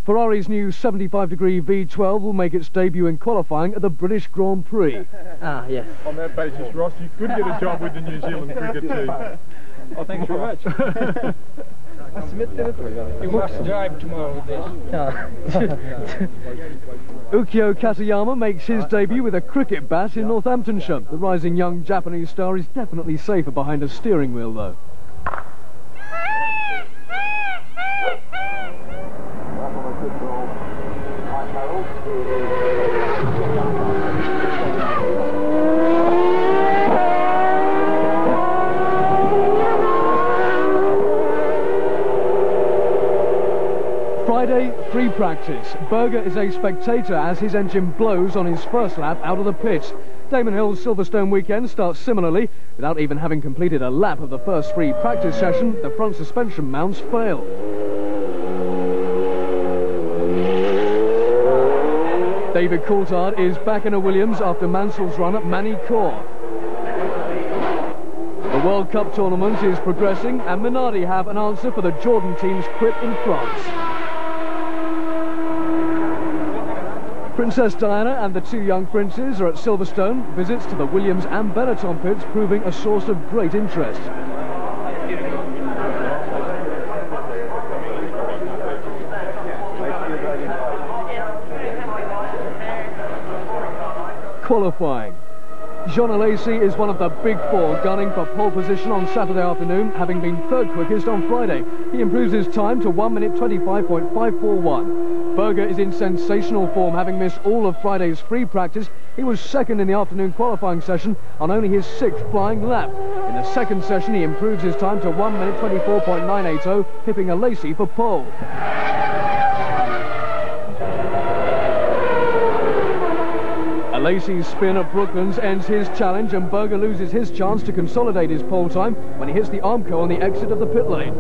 Ferrari's new 75-degree V12 will make its debut in qualifying at the British Grand Prix. Ah, yes. On that basis, Ross, you could get a job with the New Zealand cricket team. Oh, thanks very much. You must drive tomorrow with this. Ukyo Katayama makes his debut with a cricket bat in Northamptonshire. The rising young Japanese star is definitely safer behind a steering wheel, though. Friday, free practice. Berger is a spectator as his engine blows on his first lap out of the pits. Damon Hill's Silverstone weekend starts similarly. Without even having completed a lap of the first free practice session, the front suspension mounts fail. David Coulthard is back in a Williams after Mansell's run at Manicourt. The World Cup tournament is progressing, and Minardi have an answer for the Jordan team's quip in France. Princess Diana and the two young princes are at Silverstone. Visits to the Williams and Benetton pits proving a source of great interest. Qualifying. Jean Alesi is one of the big four gunning for pole position on Saturday afternoon, having been third quickest on Friday. He improves his time to 1 minute 25.541. Berger is in sensational form, having missed all of Friday's free practice. He was second in the afternoon qualifying session on only his 6th flying lap. In the second session, he improves his time to 1 minute 24.980, hipping Alesi for pole. Alesi's spin at Brooklands ends his challenge, and Berger loses his chance to consolidate his pole time when he hits the Armco on the exit of the pit lane.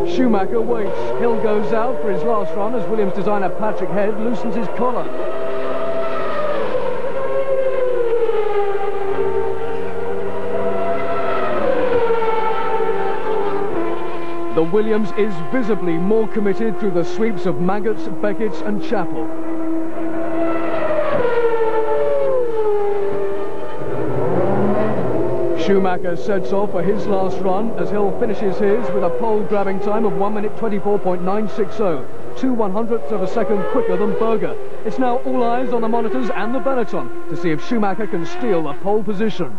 Schumacher waits. Hill goes out for his last run as Williams designer Patrick Head loosens his collar. The Williams is visibly more committed through the sweeps of Maggots, Beckett's and Chappell. Schumacher sets off for his last run as Hill finishes his with a pole-grabbing time of 1 minute 24.960, 2/100ths of a second quicker than Berger. It's now all eyes on the monitors and the Benetton to see if Schumacher can steal the pole position.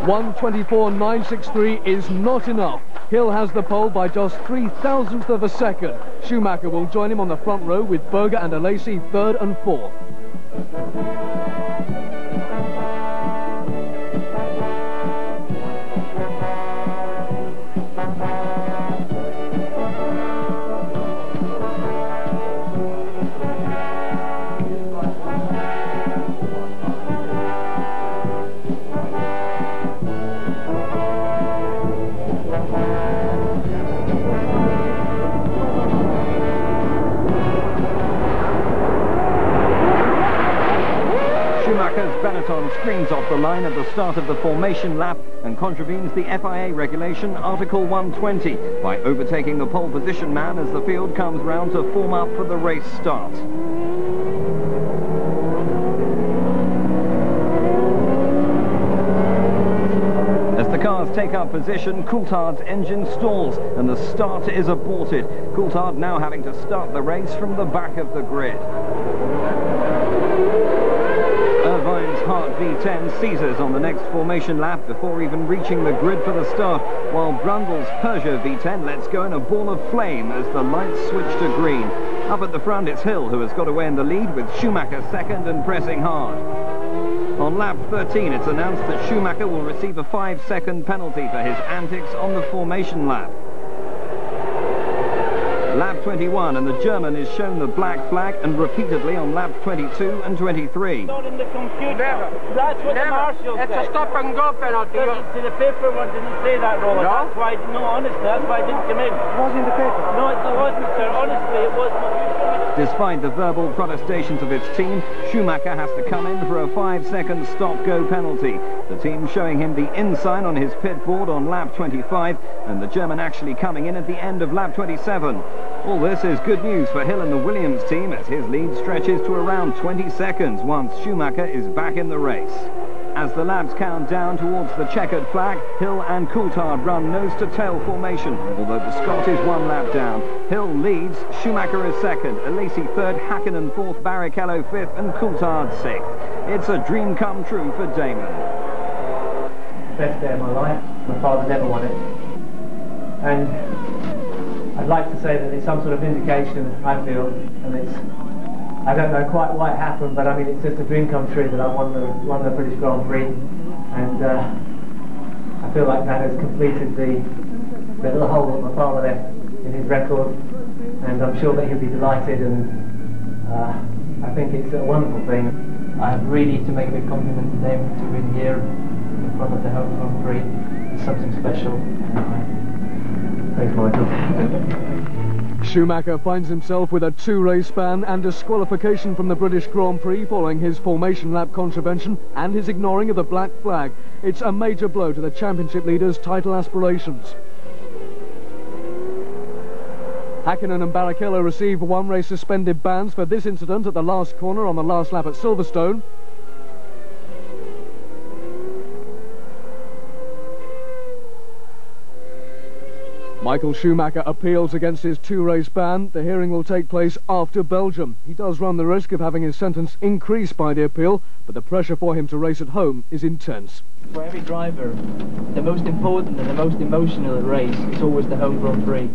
One 1:24.963 is not enough. Hill has the pole by just 0.003 of a second. Schumacher will join him on the front row with Berger and Alesi third and fourth. Benetton screens off the line at the start of the formation lap and contravenes the FIA regulation Article 120 by overtaking the pole position man as the field comes round to form up for the race start. As the cars take up position, Coulthard's engine stalls and the start is aborted. Coulthard now having to start the race from the back of the grid. Irvine's Hart V10 seizes on the next formation lap before even reaching the grid for the start, while Brundle's Peugeot V10 lets go in a ball of flame as the lights switch to green. Up at the front, it's Hill who has got away in the lead, with Schumacher second and pressing hard. On lap 13, it's announced that Schumacher will receive a 5-second penalty for his antics on the formation lap. Lap 21, and the German is shown the black flag, and repeatedly on lap 22 and 23. Not in the computer. Never. That's what the marshal said. It's a stop and go penalty. To the paper one didn't say that, Roland. No? That's why, no, honestly, that's why I didn't come in. It was in the paper. No, it wasn't, sir. Honestly. Despite the verbal protestations of its team, Schumacher has to come in for a 5-second stop-go penalty. The team showing him the InSign on his pit board on lap 25, and the German actually coming in at the end of lap 27. All this is good news for Hill and the Williams team, as his lead stretches to around 20 seconds once Schumacher is back in the race. As the laps count down towards the checkered flag, Hill and Coulthard run nose-to-tail formation, although the Scot is 1 lap down. Hill leads, Schumacher is second, Alesi third, Hakkinen fourth, Barrichello fifth, and Coulthard sixth. It's a dream come true for Damon. Best day of my life. My father never won it. And I'd like to say that it's some sort of vindication, I feel, and I don't know quite why it happened, but I mean, it's just a dream come true that I won the British Grand Prix, and I feel like that has completed the little hole that my father left in his record, and I'm sure that he'll be delighted, and I think it's a wonderful thing. I have really to make a big compliment to Damon to win here in front of the home Grand Prix. It's something special. Thanks, Michael. Schumacher finds himself with a 2-race ban and disqualification from the British Grand Prix following his formation lap contravention and his ignoring of the black flag. It's a major blow to the championship leaders' title aspirations. Hakkinen and Barrichello receive 1-race suspended bans for this incident at the last corner on the last lap at Silverstone. Michael Schumacher appeals against his 2-race ban. The hearing will take place after Belgium. He does run the risk of having his sentence increased by the appeal, but the pressure for him to race at home is intense. For every driver, the most important and the most emotional race is always the home Grand Prix.